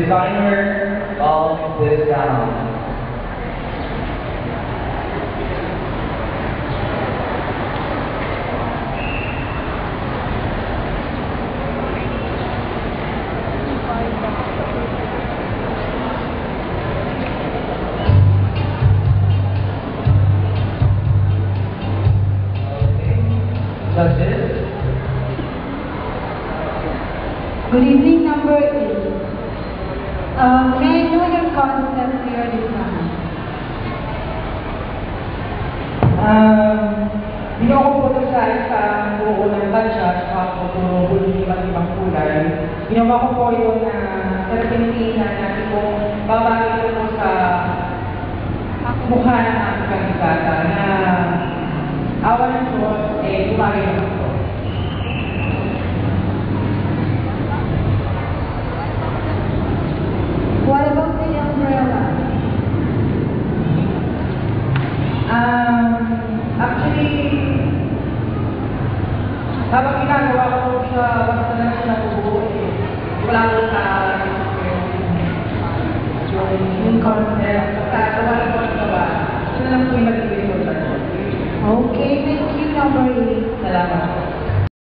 designer of this gown. Judges. Good evening, number 8. May I know your concept to your design? Ginawa ko po ito sa isang buo ng tansya at puro ng iba't ibang kulay. Ginawa ko po ito na serpentine na itong babagay ko po sa mukha ng aking kandidata na awa ng Diyos, lumari naman po. What about the umbrella? Actually, habang ginagawa ko siya, basta na siya nabubuo eh. Wala ko sa yung Yung concept.